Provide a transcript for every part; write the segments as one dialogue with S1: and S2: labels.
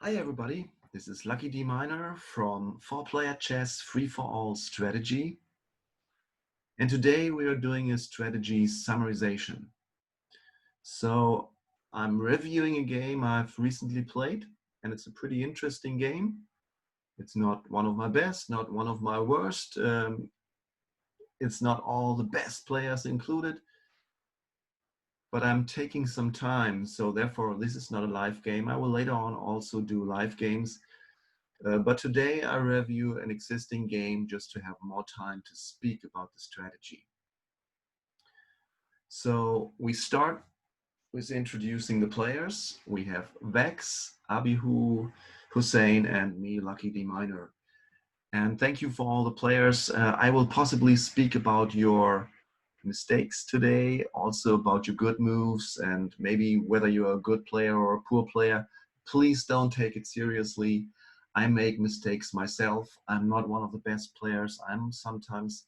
S1: Hi everybody, this is luckyDminor from 4-Player Chess Free-for-All Strategy, and today we are doing a strategy summarization. So I'm reviewing a game I've recently played, and it's a pretty interesting game. It's not one of my best, not one of my worst. It's not all the best players included, but I'm taking some time, so therefore this is not a live game. I will later on also do live games. But today I review an existing game just to have more time to speak about the strategy. So we start with introducing the players. We have Vex, Abihu, Hussein, and me, luckyDminor. And thank you for all the players. I will possibly speak about your mistakes today, also about your good moves, and maybe whether you're a good player or a poor player. Please don't take it seriously. I make mistakes myself. I'm not one of the best players. I'm sometimes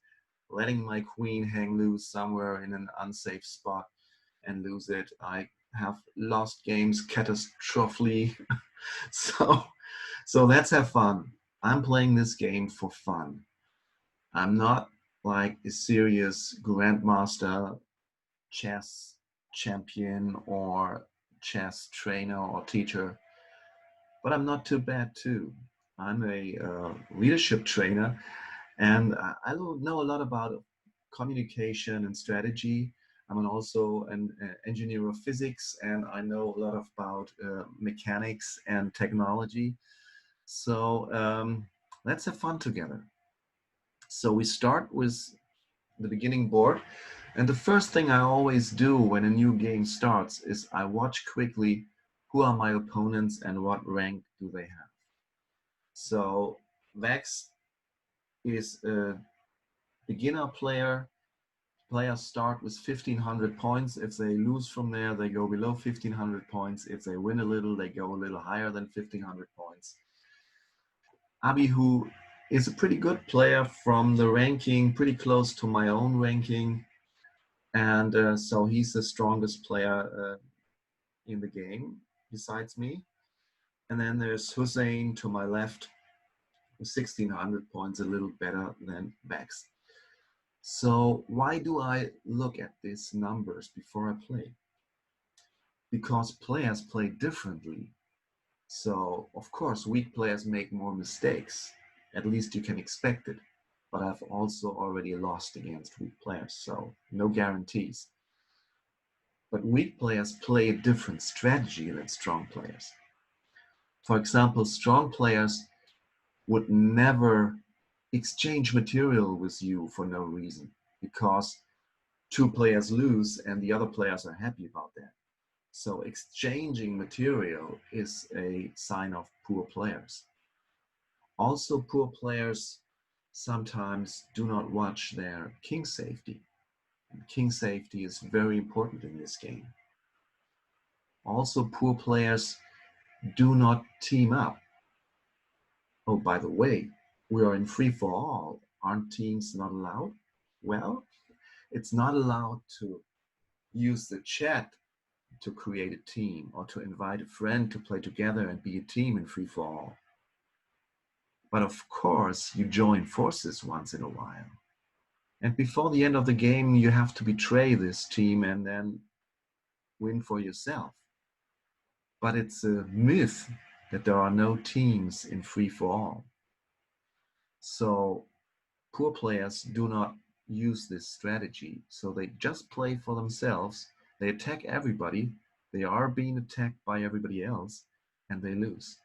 S1: letting my queen hang loose somewhere in an unsafe spot and lose it. I have lost games catastrophically. so, so let's have fun. I'm playing this game for fun. I'm not like a serious grandmaster, chess champion, or chess trainer or teacher, but I'm not too bad too. I'm a leadership trainer, and I know a lot about communication and strategy. Also an engineer of physics, and I know a lot about mechanics and technology. So let's have fun together. So we start with the beginning board. And the first thing I always do when a new game starts is I watch quickly who are my opponents and what rank do they have. So Vex is a beginner player. Players start with 1500 points. If they lose from there, they go below 1500 points. If they win a little, they go a little higher than 1500 points. Abihu is a pretty good player from the ranking, pretty close to my own ranking. And so he's the strongest player in the game besides me. And then there's Hussein to my left, 1600 points, a little better than Vex. So why do I look at these numbers before I play? Because players play differently. So of course, weak players make more mistakes. At least you can expect it. But I've also already lost against weak players, so no guarantees. But weak players play a different strategy than strong players. For example, strong players would never exchange material with you for no reason because two players lose and the other players are happy about that. So exchanging material is a sign of poor players. Also, poor players sometimes do not watch their king safety. And king safety is very important in this game. Also, poor players do not team up. Oh, by the way, we are in free for all. Aren't teams not allowed? Well, it's not allowed to use the chat to create a team or to invite a friend to play together and be a team in free for all. But of course, you join forces once in a while. And before the end of the game, you have to betray this team and then win for yourself. But it's a myth that there are no teams in free for all. So poor players do not use this strategy. So they just play for themselves. They attack everybody. They are being attacked by everybody else and they lose.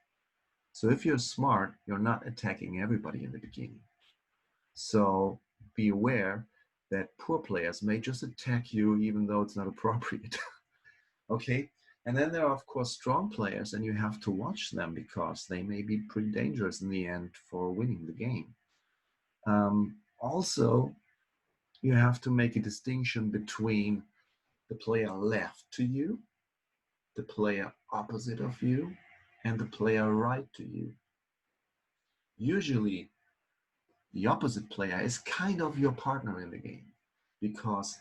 S1: So if you're smart, you're not attacking everybody in the beginning. So be aware that poor players may just attack you even though it's not appropriate. Okay. And then there are, of course, strong players, and you have to watch them because they may be pretty dangerous in the end for winning the game. Also, you have to make a distinction between the player left to you, the player opposite of you, and the player right to you. Usually, the opposite player is kind of your partner in the game because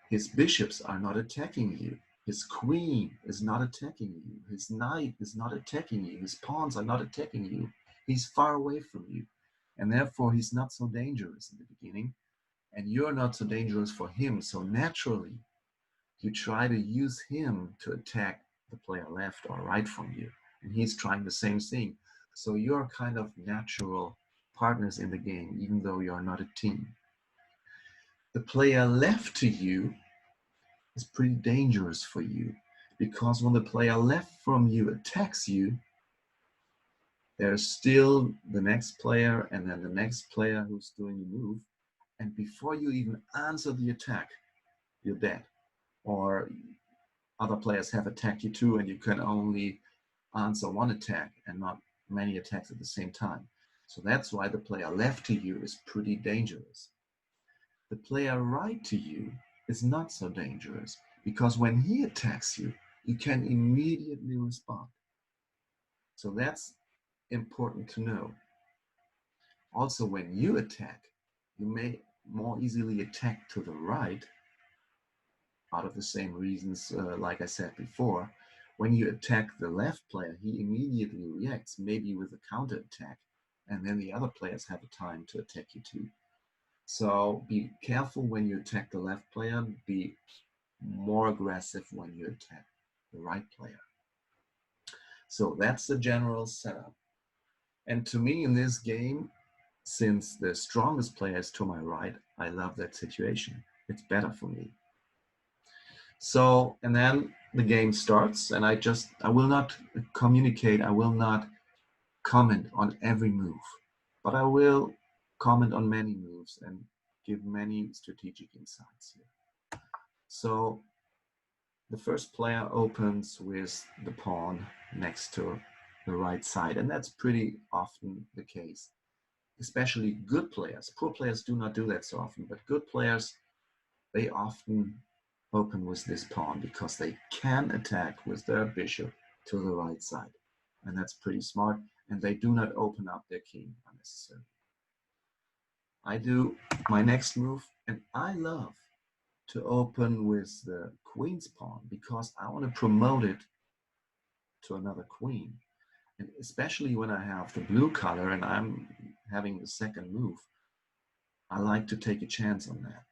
S1: his bishops are not attacking you. His queen is not attacking you. His knight is not attacking you. His pawns are not attacking you. He's far away from you. And therefore, he's not so dangerous in the beginning. And you're not so dangerous for him. So naturally, you try to use him to attack the player left or right from you. And he's trying the same thing. So you're kind of natural partners in the game, even though you're not a team. The player left to you is pretty dangerous for you, because when the player left from you attacks you, there's still the next player and then the next player who's doing the move. And before you even answer the attack, you're dead. Or other players have attacked you too, and you can only answer one attack and not many attacks at the same time. So that's why the player left to you is pretty dangerous. The player right to you is not so dangerous, because when he attacks you, you can immediately respond. So that's important to know. Also, when you attack, you may more easily attack to the right, out of the same reasons like I said before. When you attack the left player, he immediately reacts, maybe with a counter attack, and then the other players have a time to attack you too. So be careful when you attack the left player, be more aggressive when you attack the right player. So that's the general setup. And to me in this game, since the strongest player is to my right, I love that situation. It's better for me. So, and then the game starts, and I will not communicate, I will not comment on every move, but I will comment on many moves and give many strategic insights here. So the first player opens with the pawn next to the right side, and that's pretty often the case. Especially good players. Poor players do not do that so often, but good players, they often open with this pawn because they can attack with their bishop to the right side. And that's pretty smart, and they do not open up their king unnecessarily. I do my next move, and I love to open with the queen's pawn because I want to promote it to another queen. And especially when I have the blue color and I'm having the second move, I like to take a chance on that.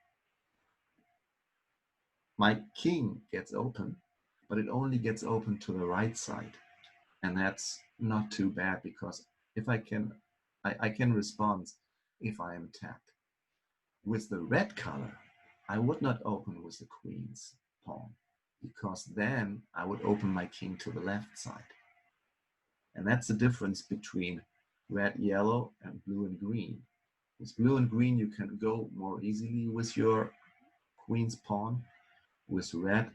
S1: My king gets open, but it only gets open to the right side. And that's not too bad, because if I can respond if I am attacked. With the red color, I would not open with the queen's pawn, because then I would open my king to the left side. And that's the difference between red, yellow, and blue and green. With blue and green, you can go more easily with your queen's pawn. With red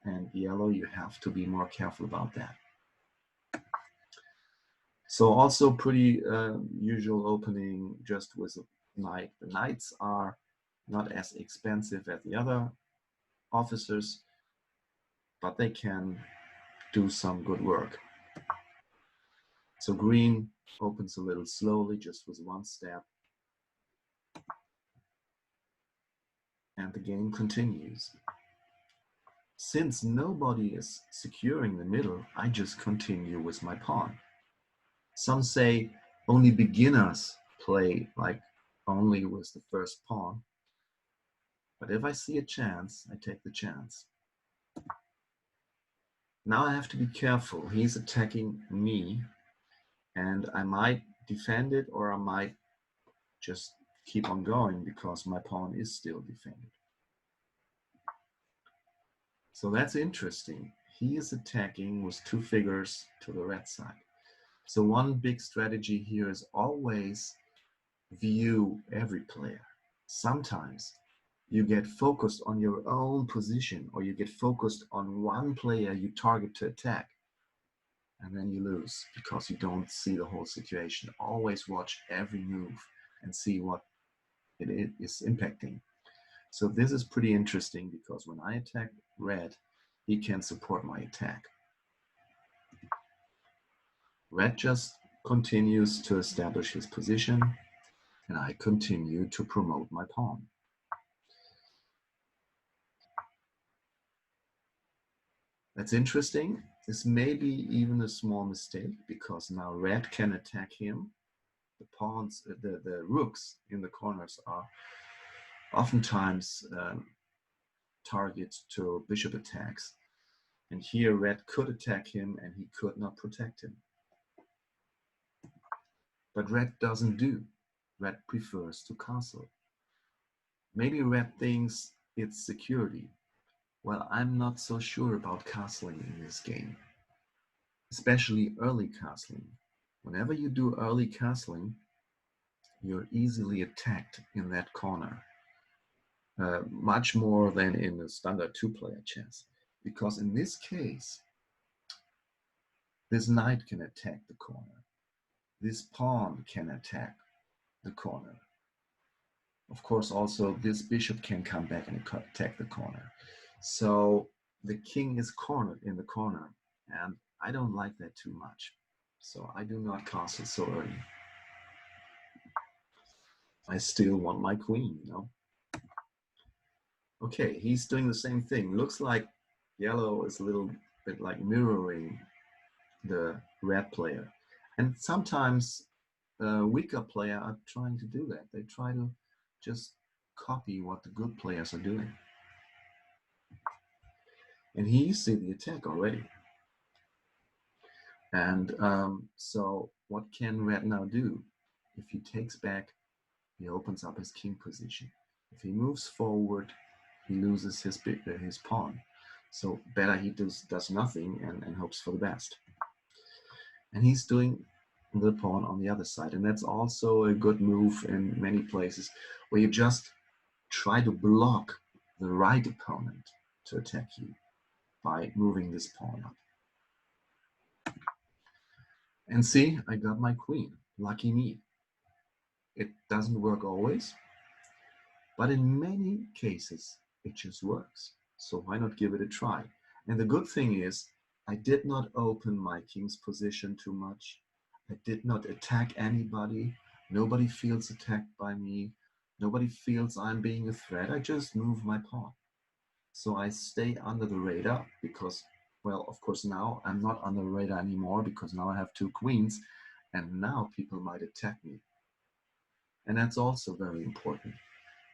S1: and yellow, you have to be more careful about that. So also pretty usual opening just with a knight. The knights are not as expensive as the other officers, but they can do some good work. So green opens a little slowly, just with one step. And the game continues. Since nobody is securing the middle, I just continue with my pawn. Some say only beginners play like only with the first pawn. But if I see a chance, I take the chance. Now I have to be careful. He's attacking me, and I might defend it, or I might just keep on going because my pawn is still defended. So that's interesting. He is attacking with two figures to the red side. So one big strategy here is always view every player. Sometimes you get focused on your own position, or you get focused on one player you target to attack, and then you lose because you don't see the whole situation. Always watch every move and see what it is impacting. So this is pretty interesting, because when I attack red, he can support my attack. Red just continues to establish his position, and I continue to promote my pawn. That's interesting. This may be even a small mistake because now red can attack him. The pawns, the rooks in the corners are oftentimes targets to bishop attacks. And here red could attack him and he could not protect him. But red doesn't do. Red prefers to castle. Maybe red thinks it's security. Well, I'm not so sure about castling in this game, especially early castling. Whenever you do early castling, you're easily attacked in that corner, much more than in a standard two-player chess. Because in this case, this knight can attack the corner. This pawn can attack the corner. Of course, also this bishop can come back and attack the corner. So the king is cornered in the corner, and I don't like that too much. So I do not castle so early. I still want my queen, you know. Okay, he's doing the same thing. Looks like yellow is a little bit like mirroring the red player. And sometimes weaker players are trying to do that. They try to just copy what the good players are doing. And here you see the attack already. And so what can red now do? If he takes back, he opens up his king position. If he moves forward, he loses his pawn. So better he does nothing and hopes for the best. And he's doing the pawn on the other side. And that's also a good move in many places where you just try to block the right opponent to attack you by moving this pawn up. And see, I got my queen. Lucky me. It doesn't work always, but in many cases, it just works. So why not give it a try? And the good thing is, I did not open my king's position too much. I did not attack anybody. Nobody feels attacked by me. Nobody feels I'm being a threat. I just move my pawn. So I stay under the radar because, well, of course, now I'm not on the radar anymore because now I have two queens and now people might attack me. And that's also very important.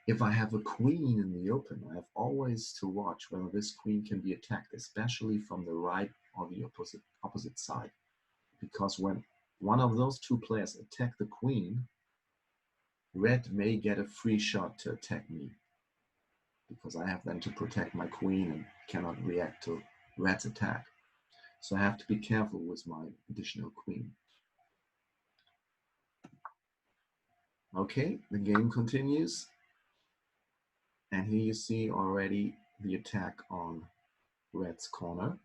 S1: If I have a queen in the open, I have always to watch whether this queen can be attacked, especially from the right or the opposite side. Because when one of those two players attack the queen, red may get a free shot to attack me. Because I have then to protect my queen and cannot react to red's attack. So I have to be careful with my additional queen. Okay, the game continues. And here you see already the attack on red's corner.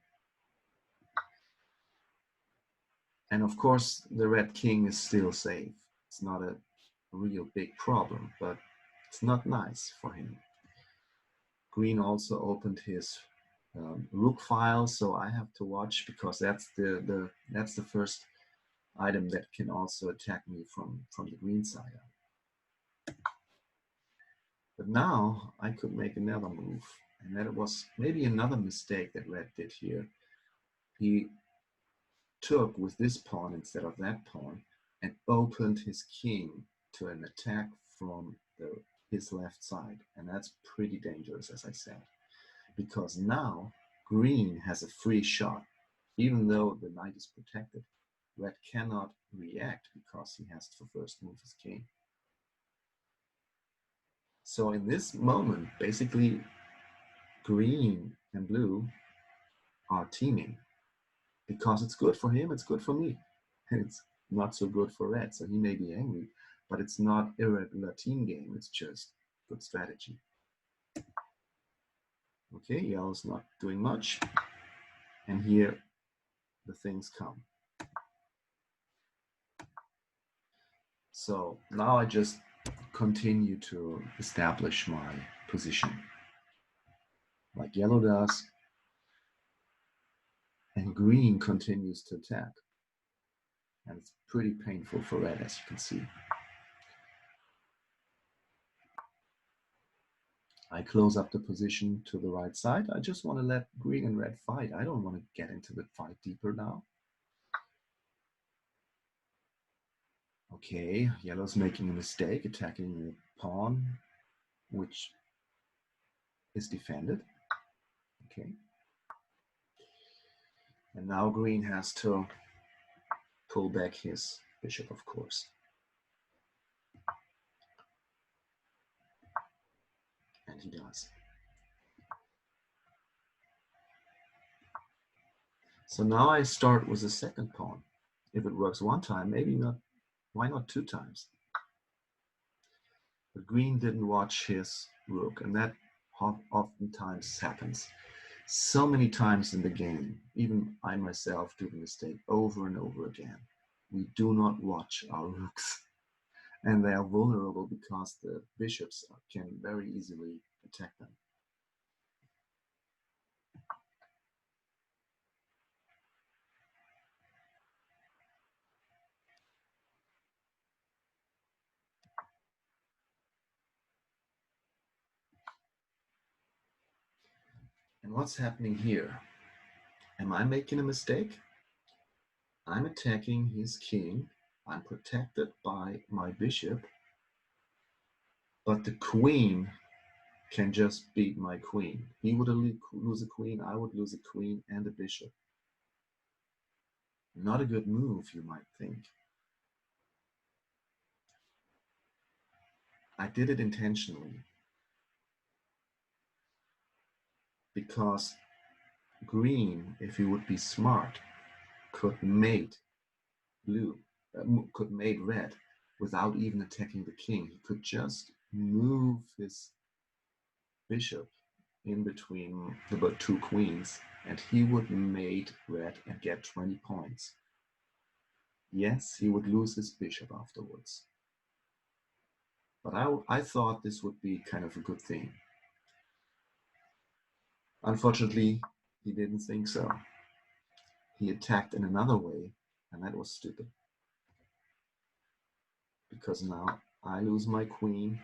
S1: And of course, the red king is still safe. It's not a real big problem, but it's not nice for him. Green also opened his rook file, so I have to watch because that's the first item that can also attack me from the green side. But now I could make another move, and that was maybe another mistake that red did here. He took with this pawn instead of that pawn and opened his king to an attack from his left side, and that's pretty dangerous, as I said, because now green has a free shot. Even though the knight is protected, red cannot react because he has to first move his king. So in this moment, basically, green and blue are teaming because it's good for him, it's good for me. And it's not so good for red, so he may be angry, but it's not irregular team game, it's just good strategy. Okay, yellow's not doing much, and here the things come. So now I just continue to establish my position like yellow does, and green continues to attack, and it's pretty painful for red, as you can see. I close up the position to the right side. I just want to let green and red fight. I don't want to get into the fight deeper now. Okay, yellow's making a mistake, attacking the pawn, which is defended. Okay. And now green has to pull back his bishop, of course. And he does. So now I start with the second pawn. If it works one time, maybe not, why not 2 times? But green didn't watch his rook, and that oftentimes happens. So many times in the game, even I myself do the mistake over and over again. We do not watch our rooks, and they are vulnerable because the bishops can very easily attack them. And what's happening here? Am I making a mistake? I'm attacking his king. I'm protected by my bishop, but the queen can just beat my queen. He would lose a queen, I would lose a queen and a bishop. Not a good move, you might think. I did it intentionally because green, if he would be smart, could mate blue, could mate red without even attacking the king. He could just move his bishop in between the 2 queens, and he would mate red and get 20 points. Yes, he would lose his bishop afterwards. But I thought this would be kind of a good thing. Unfortunately, he didn't think so. He attacked in another way, and that was stupid. Because now I lose my queen.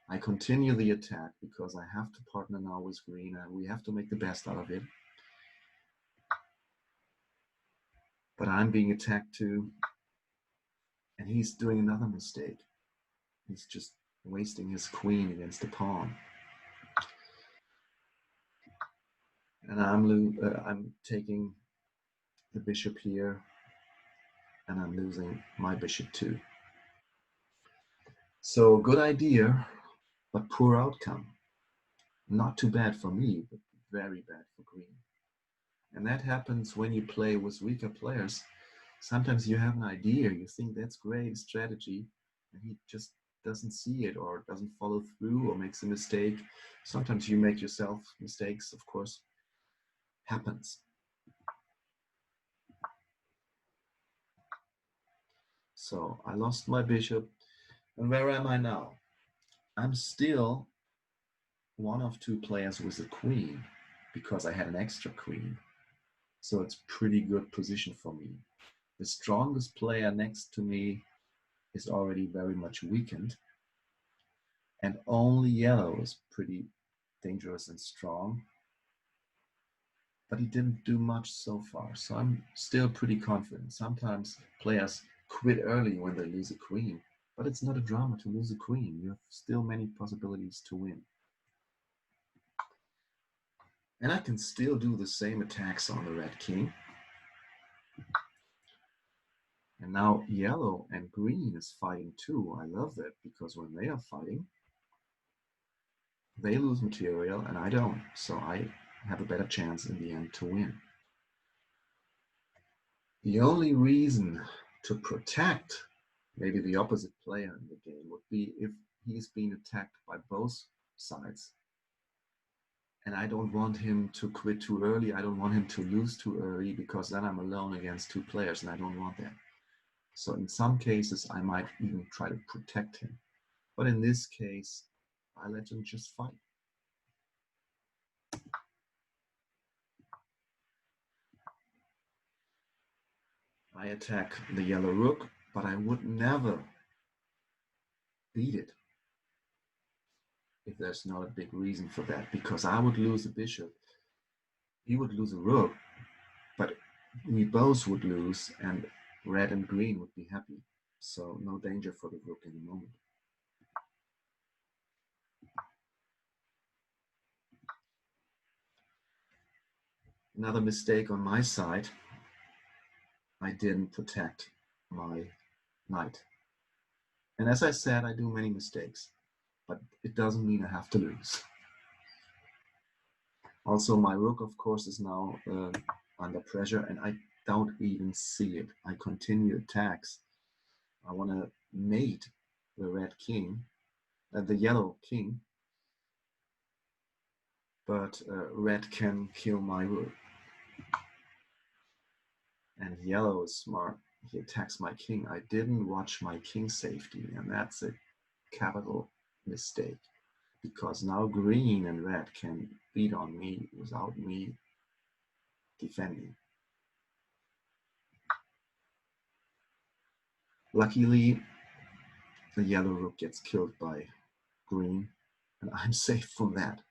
S1: I continue the attack because I have to partner now with green, and we have to make the best out of it. But I'm being attacked too, and he's doing another mistake. He's just wasting his queen against the pawn. And I'm taking the bishop here, and I'm losing my bishop too. So good idea, but poor outcome. Not too bad for me, but very bad for green. And that happens when you play with weaker players. Sometimes you have an idea, you think that's great strategy, and he just doesn't see it or doesn't follow through or makes a mistake. Sometimes you make yourself mistakes, of course. Happens. So I lost my bishop. And where am I now? I'm still one of 2 players with a queen because I had an extra queen. So it's pretty good position for me. The strongest player next to me is already very much weakened, and only yellow is pretty dangerous and strong, but he didn't do much so far, so I'm still pretty confident. Sometimes players quit early when they lose a queen, but it's not a drama to lose a queen. You have still many possibilities to win. And I can still do the same attacks on the red king. And now yellow and green is fighting too. I love that because when they are fighting, they lose material and I don't. So I have a better chance in the end to win. The only reason to protect maybe the opposite player in the game would be if he's being attacked by both sides. And I don't want him to quit too early. I don't want him to lose too early because then I'm alone against 2 players and I don't want that. So in some cases, I might even try to protect him. But in this case, I let him just fight. I attack the yellow rook, but I would never beat it. if there's not a big reason for that, because I would lose a bishop, he would lose a rook, but we both would lose, and red and green would be happy. So no danger for the rook in the moment. Another mistake on my side, I didn't protect my knight. And as I said, I do many mistakes, but it doesn't mean I have to lose. Also, my rook, of course, is now under pressure, and I don't even see it. I continue attacks. I want to mate the red king, the yellow king, but red can kill my rook. And yellow is smart. He attacks my king. I didn't watch my king safety, and that's a capital mistake, because now green and red can beat on me without me defending. Luckily, the yellow rook gets killed by green, and I'm safe from that.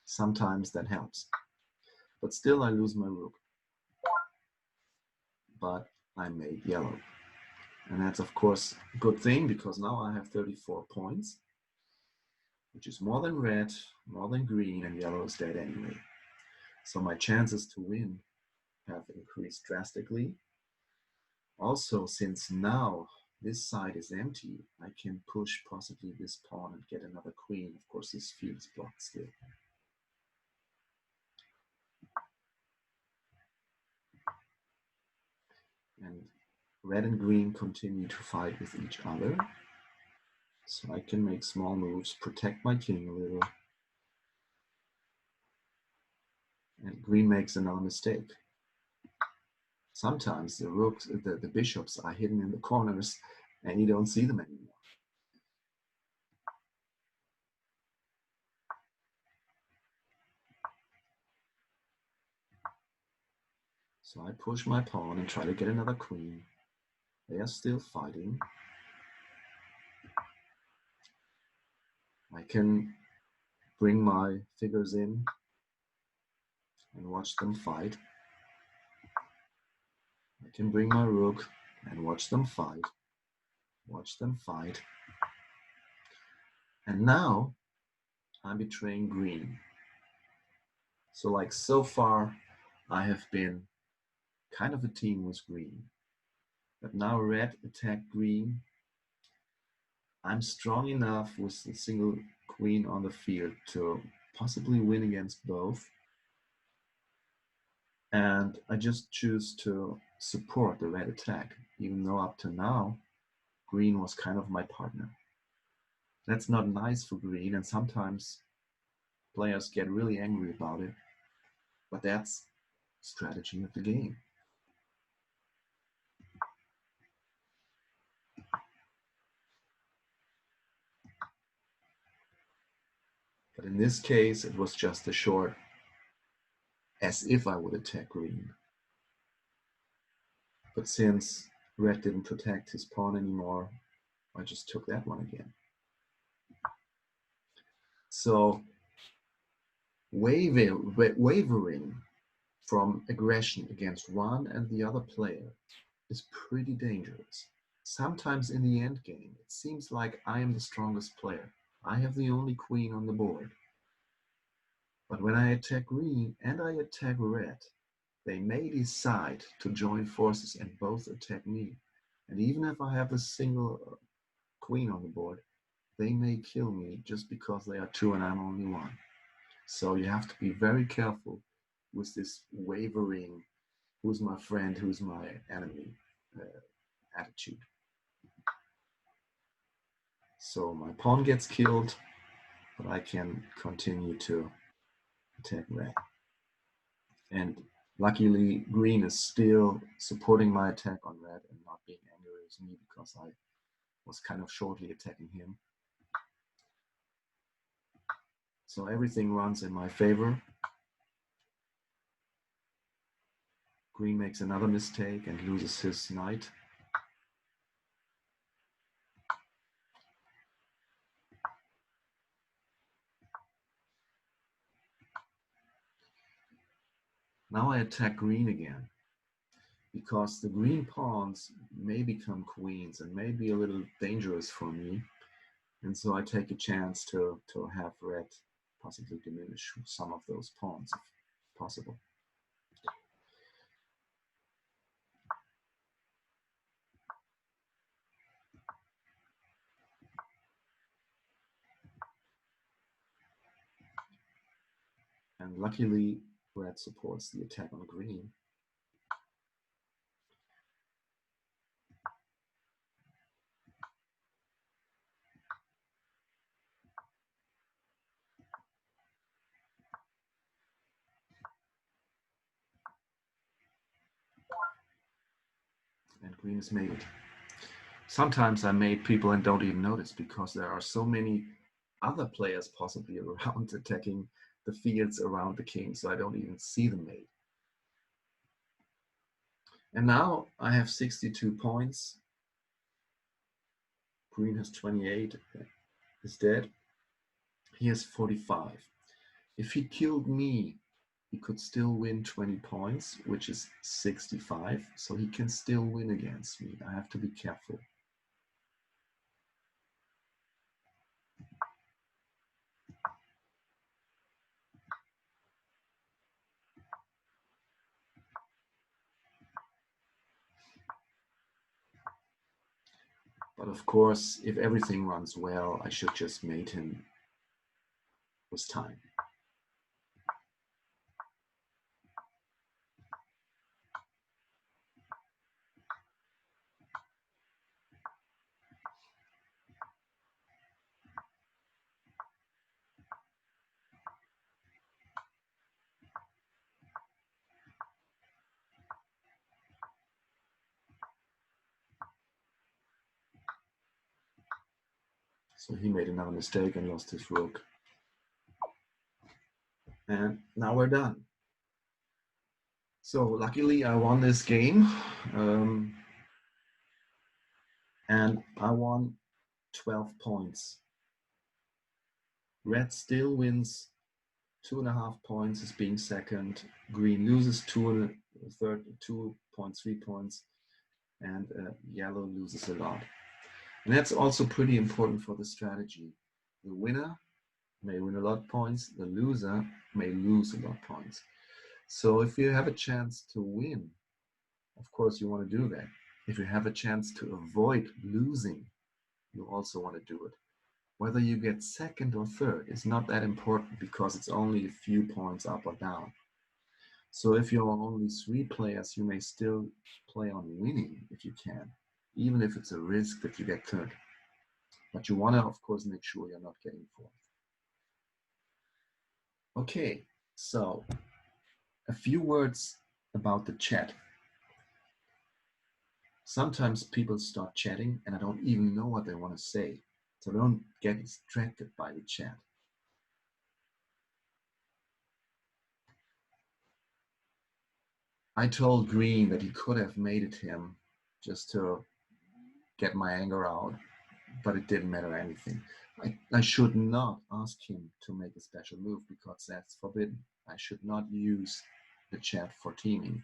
S1: Sometimes that helps. But still I lose my rook. But I made yellow. And that's of course a good thing, because now I have 34 points, which is more than red, more than green, and yellow is dead anyway. So my chances to win have increased drastically. Also, since now this side is empty, I can push possibly this pawn and get another queen. Of course, this field is blocked still. And red and green continue to fight with each other. So I can make small moves, protect my king a little. And green makes another mistake. Sometimes the rooks, the bishops are hidden in the corners and you don't see them anymore. So I push my pawn and try to get another queen. They are still fighting. I can bring my figures in and watch them fight. I can bring my rook and watch them fight. Watch them fight. And now I'm betraying green. So like so far, I have been kind of a team with green. But now red attacked green. I'm strong enough with the single queen on the field to possibly win against both. And I just choose to support the red attack, even though up to now, green was kind of my partner. That's not nice for green, and sometimes players get really angry about it, but that's strategy of the game. But in this case, it was just a short, as if I would attack green. But since red didn't protect his pawn anymore, I just took that one again. So wavering from aggression against one and the other player is pretty dangerous. Sometimes in the end game, it seems like I am the strongest player. I have the only queen on the board. But when I attack green and I attack red, they may decide to join forces and both attack me. And even if I have a single queen on the board, they may kill me just because they are two and I'm only one. So you have to be very careful with this wavering, who's my friend, who's my enemy attitude. So my pawn gets killed, but I can continue to attack red. And luckily, green is still supporting my attack on red and not being angry with me, because I was kind of shortly attacking him. So everything runs in my favor. Green makes another mistake and loses his knight. Now I attack green again, because the green pawns may become queens and may be a little dangerous for me. And so I take a chance to have red possibly diminish some of those pawns if possible. And luckily, red supports the attack on green. And green is mated. Sometimes I mate people and don't even notice because there are so many other players possibly around attacking the fields around the king, so I don't even see them mate. And now I have 62 points. Green has 28, is dead. He has 45. If he killed me, he could still win 20 points, which is 65. So he can still win against me. I have to be careful. But of course, if everything runs well, I should just mate him with time. So he made another mistake and lost his rook. And now we're done. So luckily I won this game. And I won 12 points. Red still wins 2.5 points as being second. Green loses 2.3 points. And yellow loses a lot. And that's also pretty important for the strategy. The winner may win a lot of points. The loser may lose a lot of points. So if you have a chance to win, of course you want to do that. If you have a chance to avoid losing, you also want to do it. Whether you get second or third is not that important because it's only a few points up or down. So if you're only 3 players, you may still play on winning if you can, even if it's a risk that you get third. But you want to, of course, make sure you're not getting fourth. Okay, so a few words about the chat. Sometimes people start chatting and I don't even know what they want to say. So don't get distracted by the chat. I told Green that he could have mated him just to get my anger out, but it didn't matter anything. I should not ask him to make a special move because that's forbidden. I should not use the chat for teaming.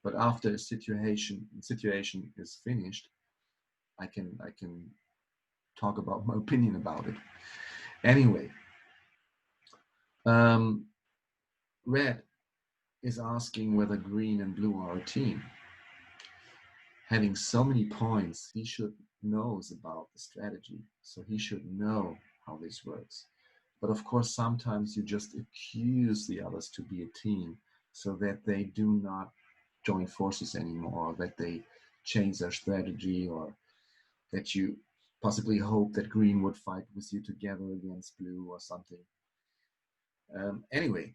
S1: But after a situation is finished, I can talk about my opinion about it. Anyway, red is asking whether green and blue are a team. Having so many points, he should knows about the strategy, so he should know how this works. But of course, sometimes you just accuse the others to be a team so that they do not join forces anymore, or that they change their strategy, or that you possibly hope that green would fight with you together against blue or something. Anyway,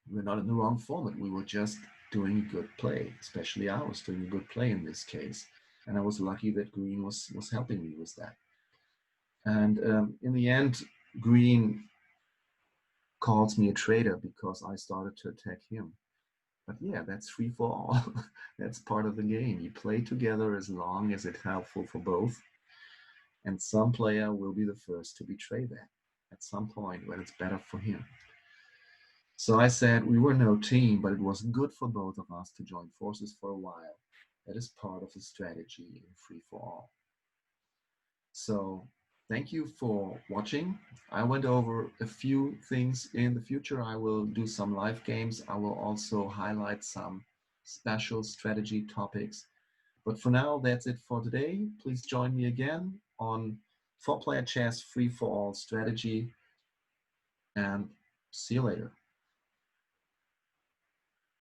S1: we're not in the wrong format. We were just doing a good play, especially I was doing a good play in this case. And I was lucky that green was helping me with that. And in the end, green calls me a traitor because I started to attack him. But yeah, that's free for all. That's part of the game. You play together as long as it's helpful for both. And some player will be the first to betray that at some point when it's better for him. So I said we were no team, but it was good for both of us to join forces for a while. That is part of the strategy in Free for All. So thank you for watching. I went over a few things. In the future, I will do some live games. I will also highlight some special strategy topics. But for now, that's it for today. Please join me again on 4-player chess free for all strategy, and see you later.